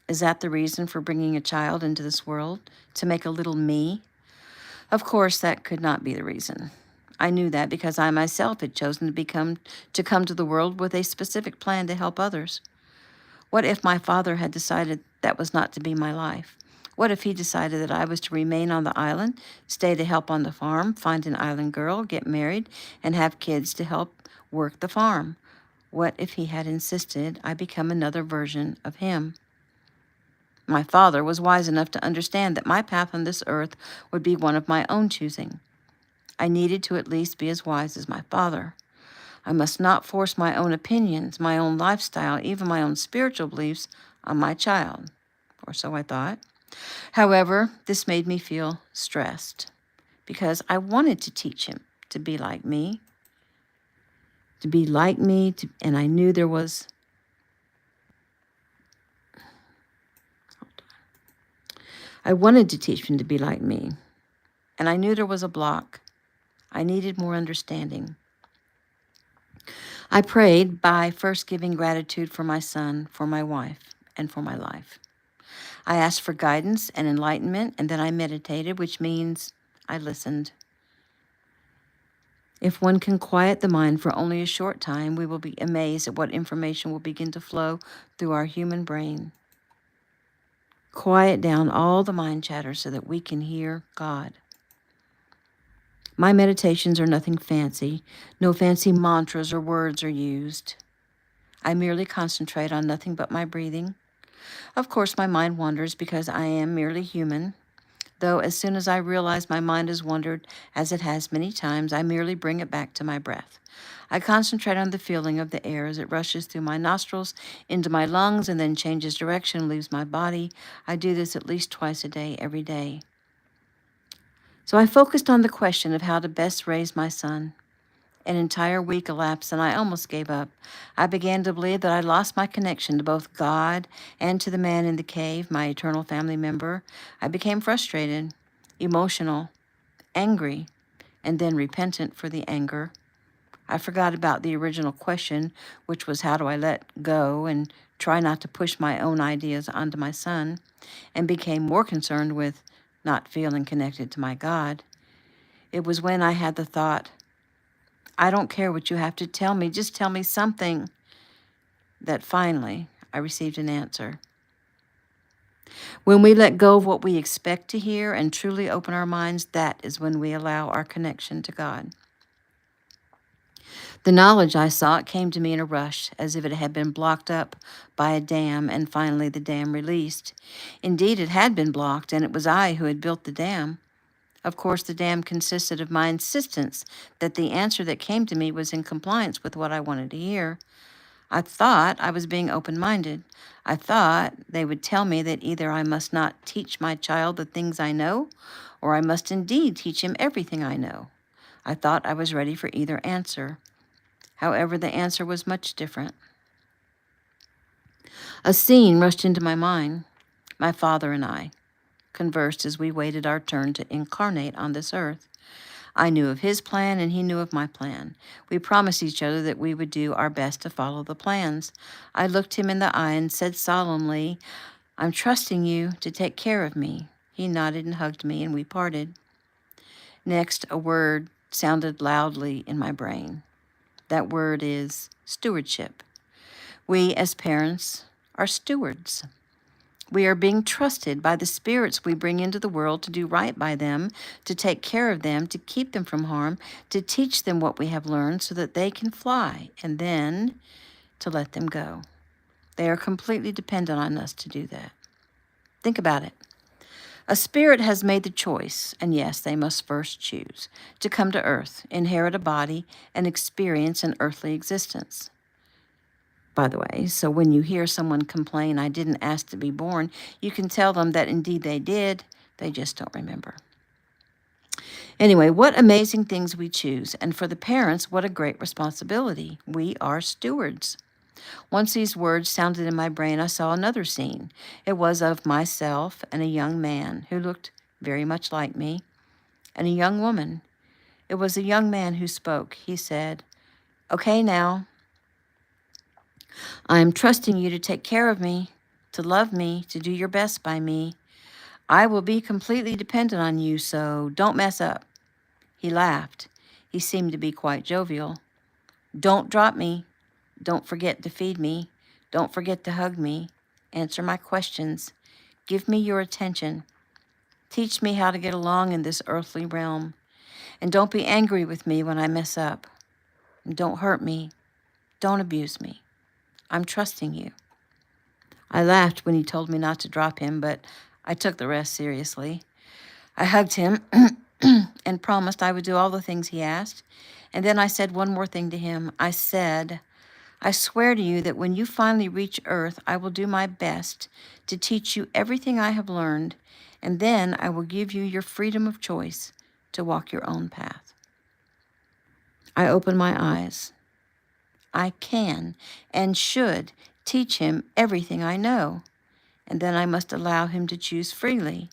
Is that the reason for bringing a child into this world? To make a little me? Of course, that could not be the reason. I knew that because I myself had chosen to come to the world with a specific plan to help others. What if my father had decided that was not to be my life? What if he decided that I was to remain on the island, stay to help on the farm, find an island girl, get married, and have kids to help work the farm? What if he had insisted I become another version of him? My father was wise enough to understand that my path on this earth would be one of my own choosing. I needed to at least be as wise as my father. I must not force my own opinions, my own lifestyle, even my own spiritual beliefs on my child, or so I thought. However, this made me feel stressed because I wanted to teach him to be like me, and I knew there was I wanted to teach him to be like me, and I knew there was a block. I needed more understanding. I prayed by first giving gratitude for my son, for my wife, and for my life. I asked for guidance and enlightenment, and then I meditated, which means I listened. If one can quiet the mind for only a short time, we will be amazed at what information will begin to flow through our human brain. Quiet down all the mind chatter so that we can hear God. My meditations are nothing fancy. No fancy mantras or words are used. I merely concentrate on nothing but my breathing. Of course, my mind wanders because I am merely human, though as soon as I realize my mind has wandered, as it has many times, I merely bring it back to my breath. I concentrate on the feeling of the air as it rushes through my nostrils into my lungs and then changes direction and leaves my body. I do this at least twice a day, every day. So I focused on the question of how to best raise my son. An entire week elapsed, and I almost gave up. I began to believe that I lost my connection to both God and to the man in the cave, my eternal family member. I became frustrated, emotional, angry, and then repentant for the anger. I forgot about the original question, which was how do I let go and try not to push my own ideas onto my son, and became more concerned with not feeling connected to my God. It was when I had the thought, I don't care what you have to tell me, just tell me something, that finally I received an answer. When we let go of what we expect to hear and truly open our minds, that is when we allow our connection to God. The knowledge I sought came to me in a rush, as if it had been blocked up by a dam, and finally the dam released. Indeed, it had been blocked, and it was I who had built the dam. Of course, the dam consisted of my insistence that the answer that came to me was in compliance with what I wanted to hear. I thought I was being open-minded. I thought they would tell me that either I must not teach my child the things I know, or I must indeed teach him everything I know. I thought I was ready for either answer. However, the answer was much different. A scene rushed into my mind. My father and I conversed as we waited our turn to incarnate on this earth. I knew of his plan and he knew of my plan. We promised each other that we would do our best to follow the plans. I looked him in the eye and said solemnly, "I'm trusting you to take care of me." He nodded and hugged me, and we parted. Next, a word sounded loudly in my brain. That word is stewardship. We, as parents, are stewards. We are being trusted by the spirits we bring into the world to do right by them, to take care of them, to keep them from harm, to teach them what we have learned so that they can fly, and then to let them go. They are completely dependent on us to do that. Think about it. A spirit has made the choice, and yes, they must first choose, to come to earth, inherit a body, and experience an earthly existence. By the way, so when you hear someone complain, "I didn't ask to be born," you can tell them that indeed they did, they just don't remember. Anyway, what amazing things we choose, and for the parents, what a great responsibility. We are stewards. Once these words sounded in my brain, I saw another scene. It was of myself and a young man who looked very much like me, and a young woman. It was a young man who spoke. He said, "Okay now, I am trusting you to take care of me, to love me, to do your best by me. I will be completely dependent on you, so don't mess up." He laughed. He seemed to be quite jovial. "Don't drop me. Don't forget to feed me. Don't forget to hug me. Answer my questions. Give me your attention. Teach me how to get along in this earthly realm. And don't be angry with me when I mess up. And don't hurt me. Don't abuse me. I'm trusting you." I laughed when he told me not to drop him, but I took the rest seriously. I hugged him and promised I would do all the things he asked. And then I said one more thing to him. I said, "I swear to you that when you finally reach Earth, I will do my best to teach you everything I have learned, and then I will give you your freedom of choice to walk your own path." I opened my eyes. I can and should teach him everything I know, and then I must allow him to choose freely.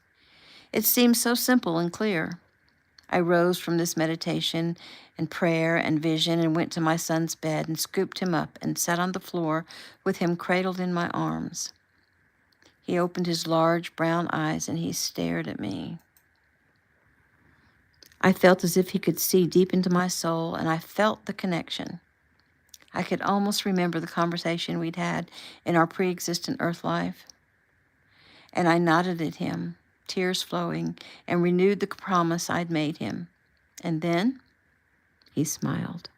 It seemed so simple and clear. I rose from this meditation and prayer and vision and went to my son's bed and scooped him up and sat on the floor with him cradled in my arms. He opened his large brown eyes and he stared at me. I felt as if he could see deep into my soul, and I felt the connection. I could almost remember the conversation we'd had in our pre-existent earth life. And I nodded at him, tears flowing, and renewed the promise I'd made him. And then he smiled.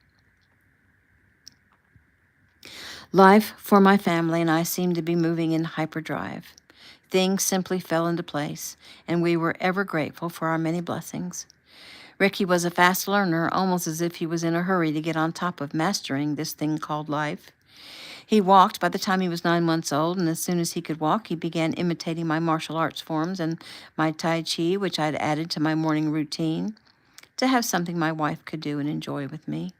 Life for my family and I seemed to be moving in hyperdrive. Things simply fell into place, and we were ever grateful for our many blessings. Ricky was a fast learner, almost as if he was in a hurry to get on top of mastering this thing called life. He walked by the time he was 9 months old, and as soon as he could walk, he began imitating my martial arts forms and my Tai Chi, which I'd added to my morning routine, to have something my wife could do and enjoy with me.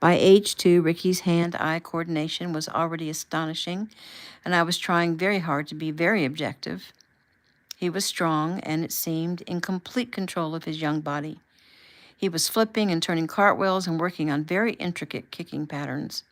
By age 2, Ricky's hand-eye coordination was already astonishing, and I was trying very hard to be very objective. He was strong, and it seemed in complete control of his young body. He was flipping and turning cartwheels and working on very intricate kicking patterns.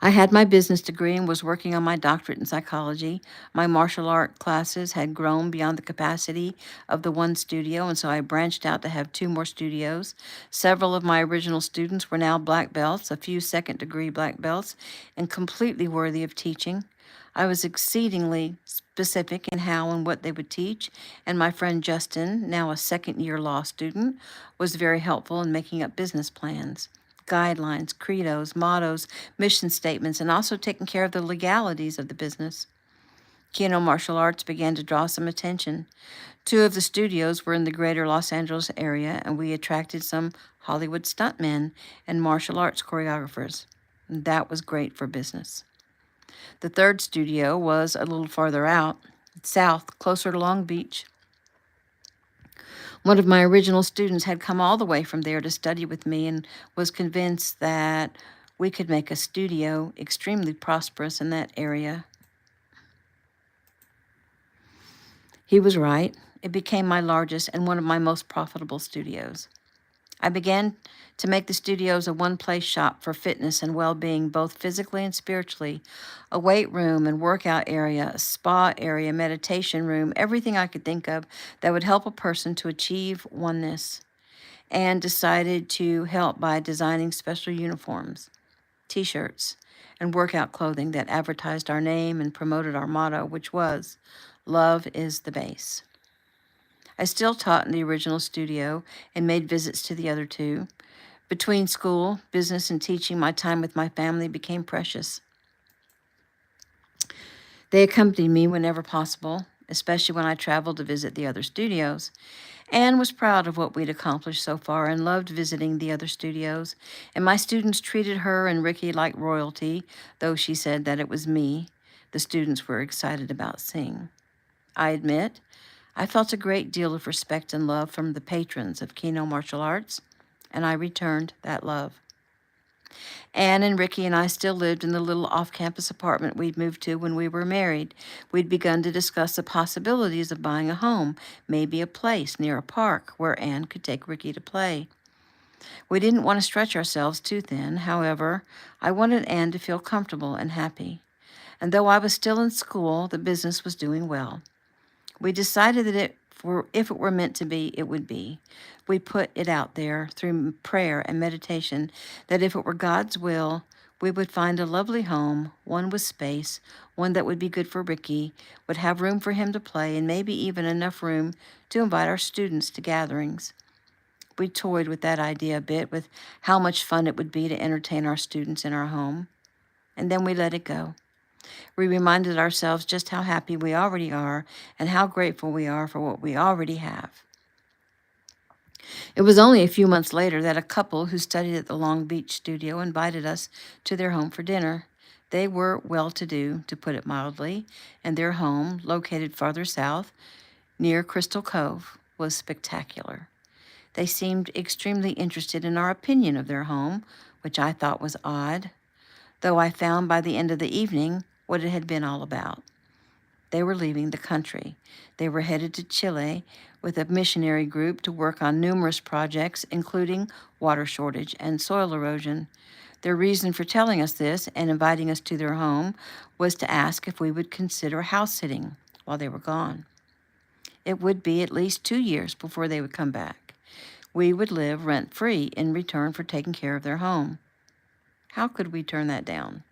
I had my business degree and was working on my doctorate in psychology. My martial art classes had grown beyond the capacity of the one studio, and so I branched out to have two more studios. Several of my original students were now black belts, a few second degree black belts, and completely worthy of teaching. I was exceedingly specific in how and what they would teach, and my friend Justin, now a second year law student, was very helpful in making up business plans, guidelines, credos, mottos, mission statements, and also taking care of the legalities of the business. Kino Martial Arts began to draw some attention. Two of the studios were in the greater Los Angeles area, and we attracted some Hollywood stuntmen and martial arts choreographers. That was great for business. The third studio was a little farther out, south, closer to Long Beach. One of my original students had come all the way from there to study with me and was convinced that we could make a studio extremely prosperous in that area. He was right. It became my largest and one of my most profitable studios. I began to make the studios a one-place shop for fitness and well-being, both physically and spiritually, a weight room and workout area, a spa area, meditation room, everything I could think of that would help a person to achieve oneness, and decided to help by designing special uniforms, t-shirts, and workout clothing that advertised our name and promoted our motto, which was, "Love is the base." I still taught in the original studio and made visits to the other two. Between school, business, and teaching, my time with my family became precious. They accompanied me whenever possible, especially when I traveled to visit the other studios. Anne was proud of what we'd accomplished so far and loved visiting the other studios, and my students treated her and Ricky like royalty, though she said that it was me the students were excited about seeing. I admit, I felt a great deal of respect and love from the patrons of Kino Martial Arts, and I returned that love. Anne and Ricky and I still lived in the little off-campus apartment we'd moved to when we were married. We'd begun to discuss the possibilities of buying a home, maybe a place near a park where Anne could take Ricky to play. We didn't want to stretch ourselves too thin. However, I wanted Anne to feel comfortable and happy. And though I was still in school, the business was doing well. We decided that if it were meant to be, it would be. We put it out there through prayer and meditation that if it were God's will, we would find a lovely home, one with space, one that would be good for Ricky, would have room for him to play, and maybe even enough room to invite our students to gatherings. We toyed with that idea a bit, with how much fun it would be to entertain our students in our home. And then we let it go. We reminded ourselves just how happy we already are and how grateful we are for what we already have. It was only a few months later that a couple who studied at the Long Beach studio invited us to their home for dinner. They were well-to-do, to put it mildly, and their home, located farther south, near Crystal Cove, was spectacular. They seemed extremely interested in our opinion of their home, which I thought was odd, though I found by the end of the evening what it had been all about. They were leaving the country. They were headed to Chile with a missionary group to work on numerous projects, including water shortage and soil erosion. Their reason for telling us this and inviting us to their home was to ask if we would consider house sitting while they were gone. It would be at least 2 years before they would come back. We would live rent-free in return for taking care of their home. How could we turn that down?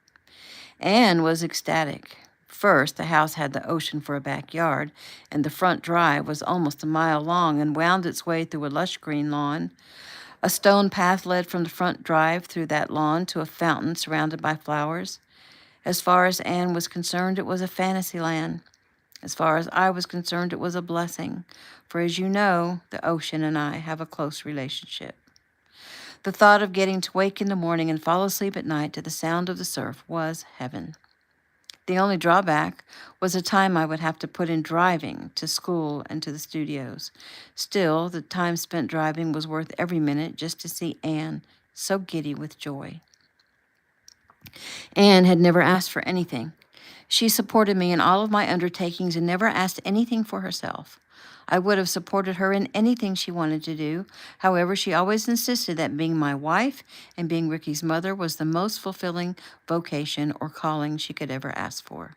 Anne was ecstatic. First, the house had the ocean for a backyard, and the front drive was almost a mile long and wound its way through a lush green lawn. A stone path led from the front drive through that lawn to a fountain surrounded by flowers. As far as Anne was concerned, it was a fantasy land. As far as I was concerned, it was a blessing, for as you know, the ocean and I have a close relationship. The thought of getting to wake in the morning and fall asleep at night to the sound of the surf was heaven. The only drawback was the time I would have to put in driving to school and to the studios. Still, the time spent driving was worth every minute just to see Anne, so giddy with joy. Anne had never asked for anything. She supported me in all of my undertakings and never asked anything for herself. I would have supported her in anything she wanted to do. However, she always insisted that being my wife and being Ricky's mother was the most fulfilling vocation or calling she could ever ask for.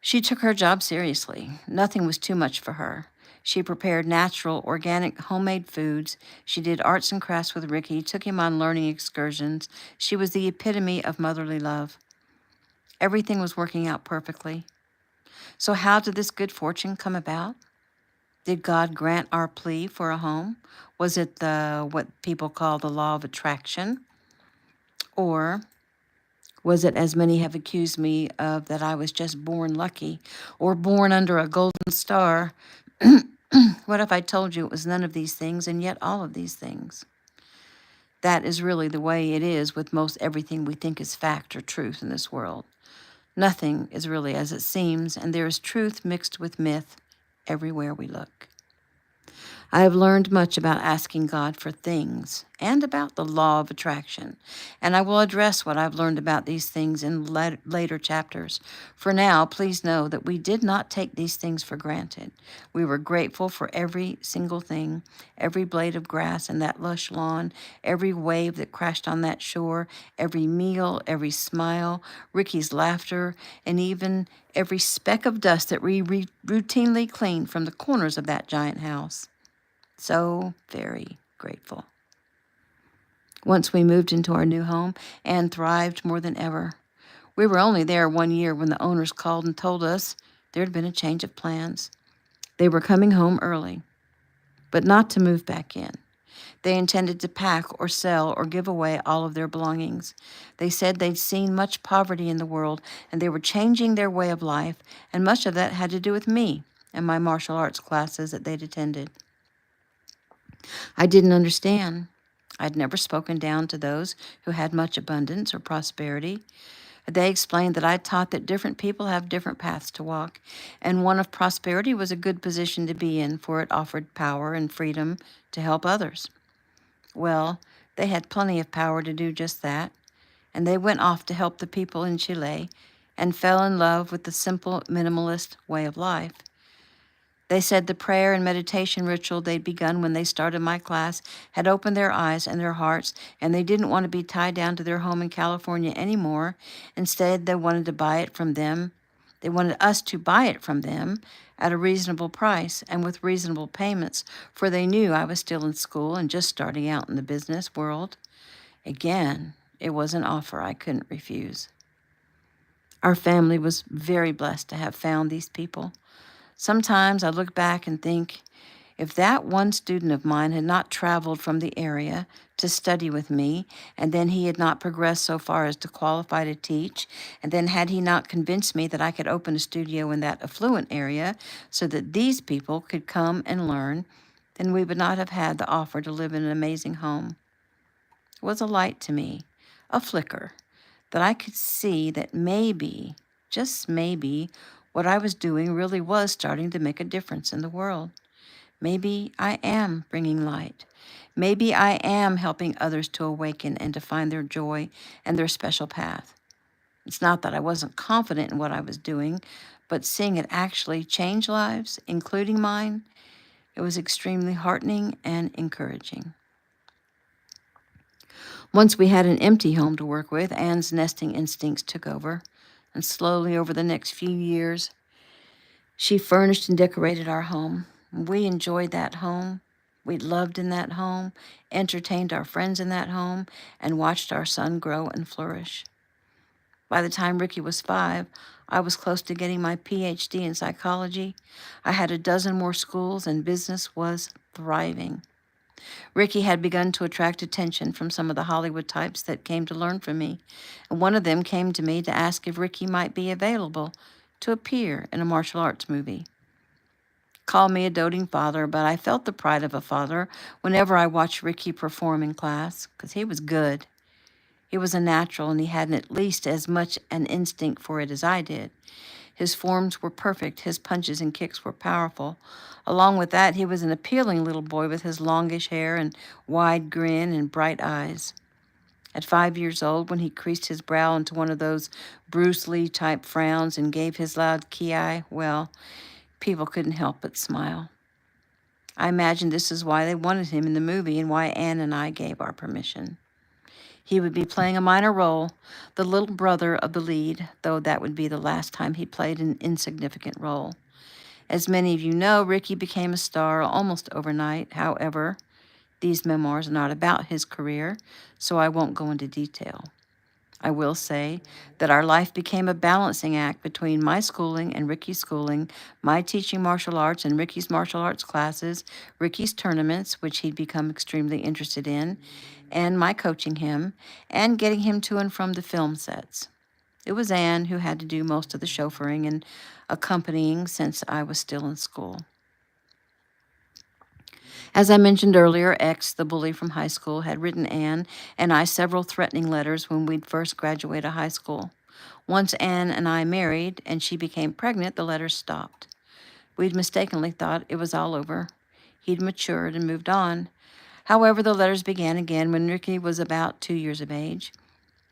She took her job seriously. Nothing was too much for her. She prepared natural, organic, homemade foods. She did arts and crafts with Ricky, took him on learning excursions. She was the epitome of motherly love. Everything was working out perfectly. So how did this good fortune come about? Did God grant our plea for a home? Was it what people call the law of attraction? Or was it, as many have accused me of, that I was just born lucky or born under a golden star? What if I told you it was none of these things and yet all of these things? That is really the way it is with most everything we think is fact or truth in this world. Nothing is really as it seems, and there is truth mixed with myth everywhere we look. I have learned much about asking God for things and about the law of attraction, and I will address what I've learned about these things in later chapters. For now, please know that we did not take these things for granted. We were grateful for every single thing, every blade of grass in that lush lawn, every wave that crashed on that shore, every meal, every smile, Ricky's laughter, and even every speck of dust that we routinely cleaned from the corners of that giant house. So very grateful. Once we moved into our new home, Anne thrived more than ever. We were only there 1 year when the owners called and told us there had been a change of plans. They were coming home early, but not to move back in. They intended to pack or sell or give away all of their belongings. They said they'd seen much poverty in the world, and they were changing their way of life, and much of that had to do with me and my martial arts classes that they'd attended. I didn't understand. I'd never spoken down to those who had much abundance or prosperity. They explained that I taught that different people have different paths to walk, and one of prosperity was a good position to be in, for it offered power and freedom to help others. Well, they had plenty of power to do just that, and they went off to help the people in Chile and fell in love with the simple, minimalist way of life. They said the prayer and meditation ritual they'd begun when they started my class had opened their eyes and their hearts, and they didn't want to be tied down to their home in California anymore. Instead, they wanted to buy it from them. They wanted us to buy it from them at a reasonable price and with reasonable payments, for they knew I was still in school and just starting out in the business world. Again, it was an offer I couldn't refuse. Our family was very blessed to have found these people. Sometimes I look back and think, if that one student of mine had not traveled from the area to study with me, and then he had not progressed so far as to qualify to teach, and then had he not convinced me that I could open a studio in that affluent area so that these people could come and learn, then we would not have had the offer to live in an amazing home. It was a light to me, a flicker, that I could see that maybe, just maybe, what I was doing really was starting to make a difference in the world. Maybe I am bringing light. Maybe I am helping others to awaken and to find their joy and their special path. It's not that I wasn't confident in what I was doing, but seeing it actually change lives, including mine, it was extremely heartening and encouraging. Once we had an empty home to work with, Anne's nesting instincts took over. And slowly over the next few years, she furnished and decorated our home. We enjoyed that home. We loved in that home, entertained our friends in that home, and watched our son grow and flourish. By the time Ricky was 5, I was close to getting my PhD in psychology. I had a dozen more schools, and business was thriving. Ricky had begun to attract attention from some of the Hollywood types that came to learn from me, and one of them came to me to ask if Ricky might be available to appear in a martial arts movie. Call me a doting father, but I felt the pride of a father whenever I watched Ricky perform in class, because he was good. He was a natural, and he hadn't at least as much an instinct for it as I did. His forms were perfect. His punches and kicks were powerful. Along with that, he was an appealing little boy with his longish hair and wide grin and bright eyes. At 5 years old, when he creased his brow into one of those Bruce Lee-type frowns and gave his loud ki, well, people couldn't help but smile. I imagine this is why they wanted him in the movie and why Anne and I gave our permission. He would be playing a minor role, the little brother of the lead, though that would be the last time he played an insignificant role. As many of you know, Ricky became a star almost overnight. However, these memoirs are not about his career, so I won't go into detail. I will say that our life became a balancing act between my schooling and Ricky's schooling, my teaching martial arts and Ricky's martial arts classes, Ricky's tournaments, which he'd become extremely interested in, and my coaching him, and getting him to and from the film sets. It was Anne who had to do most of the chauffeuring and accompanying since I was still in school. As I mentioned earlier, X, the bully from high school, had written Anne and I several threatening letters when we'd first graduated high school. Once Anne and I married and she became pregnant, the letters stopped. We'd mistakenly thought it was all over. He'd matured and moved on. However, the letters began again when Ricky was about 2 years of age.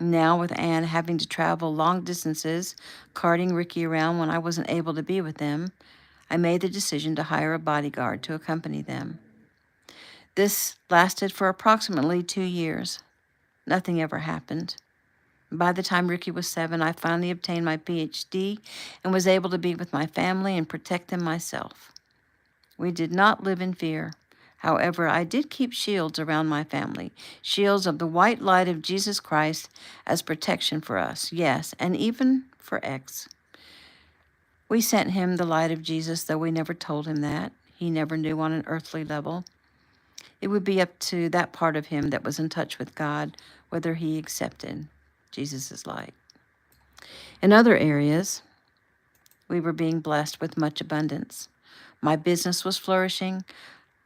Now, with Anne having to travel long distances, carting Ricky around when I wasn't able to be with them, I made the decision to hire a bodyguard to accompany them. This lasted for approximately 2 years. Nothing ever happened. By the time Ricky was 7, I finally obtained my PhD and was able to be with my family and protect them myself. We did not live in fear. However, I did keep shields around my family, shields of the white light of Jesus Christ as protection for us, yes, and even for X. We sent him the light of Jesus, though we never told him that. He never knew on an earthly level. It would be up to that part of him that was in touch with God whether he accepted Jesus' light. In other areas, we were being blessed with much abundance. My business was flourishing.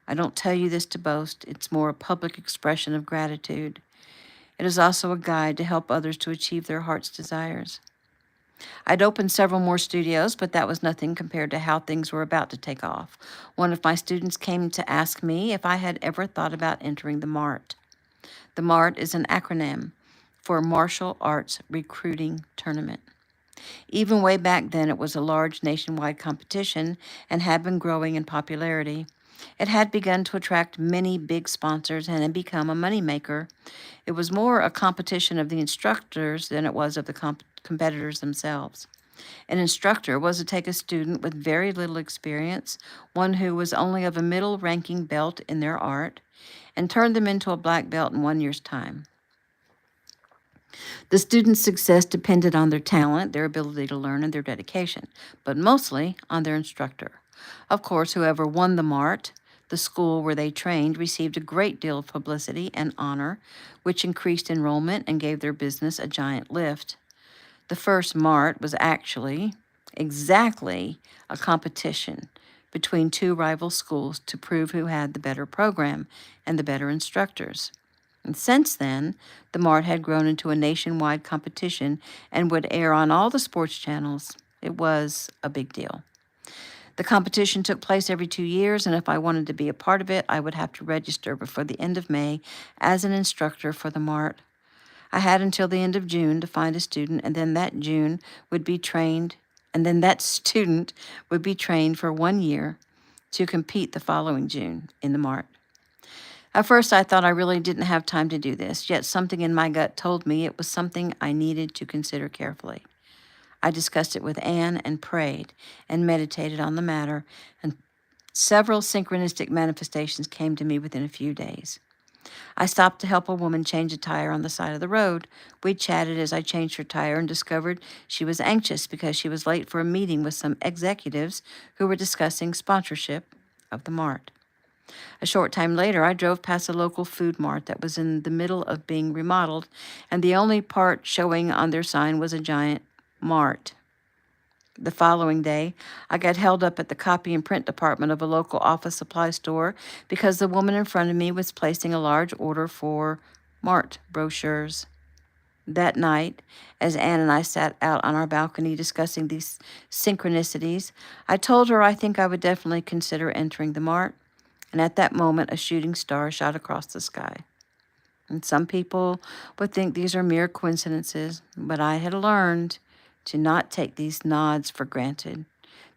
I don't tell you this to boast. It's more a public expression of gratitude. It is also a guide to help others to achieve their heart's desires. I'd opened several more studios, but that was nothing compared to how things were about to take off. One of my students came to ask me if I had ever thought about entering the MART. The MART is an acronym for Martial Arts Recruiting Tournament. Even way back then, it was a large nationwide competition and had been growing in popularity. It had begun to attract many big sponsors and had become a moneymaker. It was more a competition of the instructors than it was of the competitors themselves. An instructor was to take a student with very little experience, one who was only of a middle-ranking belt in their art, and turn them into a black belt in 1 year's time. The student's success depended on their talent, their ability to learn, and their dedication, but mostly on their instructor. Of course, whoever won the MART, the school where they trained, received a great deal of publicity and honor, which increased enrollment and gave their business a giant lift. The first MART was actually exactly a competition between two rival schools to prove who had the better program and the better instructors. And since then, the MART had grown into a nationwide competition and would air on all the sports channels. It was a big deal. The competition took place every 2 years, and if I wanted to be a part of it, I would have to register before the end of May as an instructor for the MART. I had until the end of June to find a student, and then that June would be trained, and then that student would be trained for 1 year to compete the following June in the MART. At first, I thought I really didn't have time to do this, yet something in my gut told me it was something I needed to consider carefully. I discussed it with Anne and prayed and meditated on the matter, and several synchronistic manifestations came to me within a few days. I stopped to help a woman change a tire on the side of the road. We chatted as I changed her tire and discovered she was anxious because she was late for a meeting with some executives who were discussing sponsorship of the MART. A short time later, I drove past a local food mart that was in the middle of being remodeled, and the only part showing on their sign was a giant MART. The following day, I got held up at the copy and print department of a local office supply store because the woman in front of me was placing a large order for MART brochures. That night, as Anne and I sat out on our balcony discussing these synchronicities, I told her I think I would definitely consider entering the MART. And at that moment, a shooting star shot across the sky. And some people would think these are mere coincidences, but I had learned to not take these nods for granted.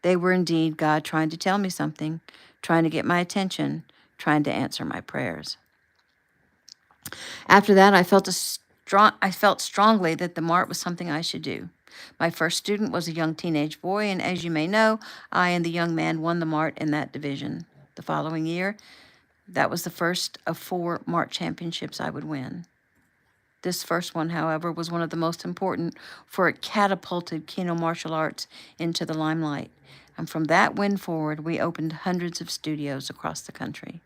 They were indeed God trying to tell me something, trying to get my attention, trying to answer my prayers. After that, I felt strongly that the mart was something I should do. My first student was a young teenage boy, and as you may know, I and the young man won the mart in that division. The following year, that was the first of 4 mart championships I would win. This first one, however, was one of the most important, for it catapulted Kino martial arts into the limelight. And from that win forward, we opened hundreds of studios across the country.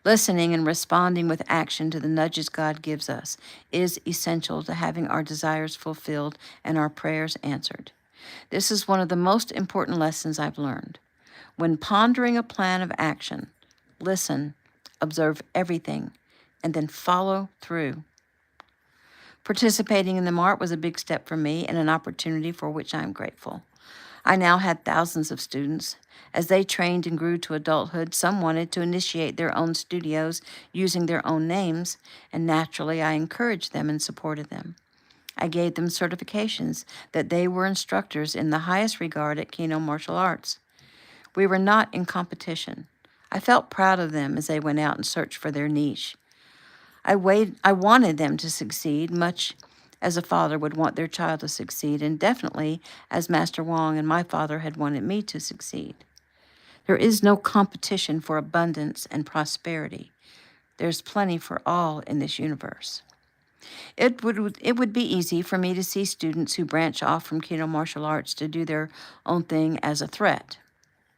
Listening and responding with action to the nudges God gives us is essential to having our desires fulfilled and our prayers answered. This is one of the most important lessons I've learned. When pondering a plan of action, listen, observe everything, and then follow through. Participating in the mart was a big step for me and an opportunity for which I am grateful. I now had thousands of students. As they trained and grew to adulthood, some wanted to initiate their own studios using their own names, and naturally I encouraged them and supported them. I gave them certifications that they were instructors in the highest regard at Kino martial arts. We were not in competition. I felt proud of them as they went out and searched for their niche. I wanted them to succeed, much as a father would want their child to succeed, and definitely as Master Wong and my father had wanted me to succeed. There is no competition for abundance and prosperity. There's plenty for all in this universe. It would be easy for me to see students who branch off from Kino martial arts to do their own thing as a threat.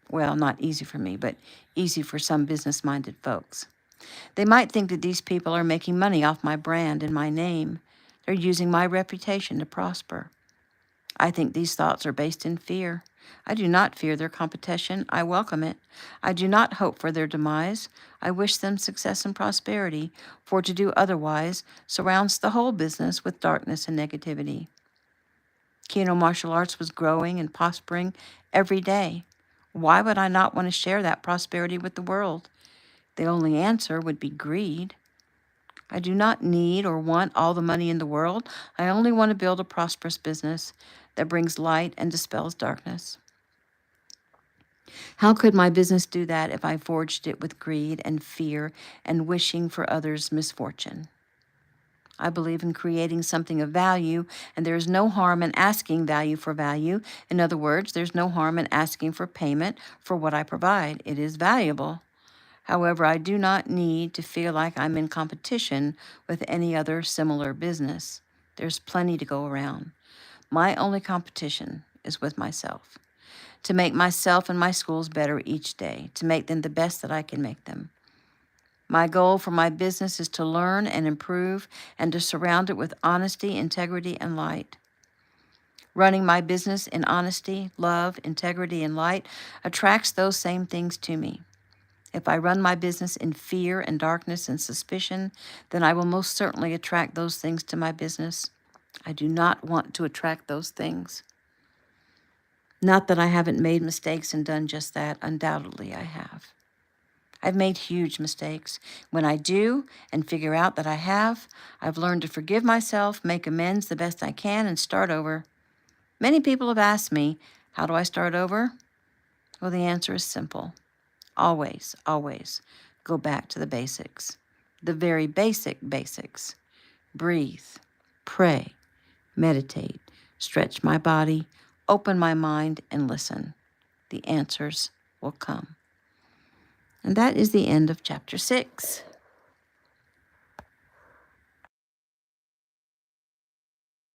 Well, not easy for me, but easy for some business-minded folks. They might think that these people are making money off my brand and my name. They're using my reputation to prosper. I think these thoughts are based in fear. I do not fear their competition. I welcome it. I do not hope for their demise. I wish them success and prosperity, for to do otherwise surrounds the whole business with darkness and negativity. Kino martial arts was growing and prospering every day. Why would I not want to share that prosperity with the world? The only answer would be greed. I do not need or want all the money in the world. I only want to build a prosperous business that brings light and dispels darkness. How could my business do that if I forged it with greed and fear and wishing for others' misfortune? I believe in creating something of value, and there is no harm in asking value for value. In other words, there's no harm in asking for payment for what I provide. It is valuable. However, I do not need to feel like I'm in competition with any other similar business. There's plenty to go around. My only competition is with myself. To make myself and my schools better each day, to make them the best that I can make them. My goal for my business is to learn and improve and to surround it with honesty, integrity, and light. Running my business in honesty, love, integrity, and light attracts those same things to me. If I run my business in fear and darkness and suspicion, then I will most certainly attract those things to my business. I do not want to attract those things. Not that I haven't made mistakes and done just that. Undoubtedly, I have. I've made huge mistakes. When I do and figure out that I have, I've learned to forgive myself, make amends the best I can, and start over. Many people have asked me, how do I start over? Well, the answer is simple. Always, always go back to the basics. The very basics. Breathe, pray, meditate, stretch my body, open my mind, and listen. The answers will come. And that is the end of chapter 6.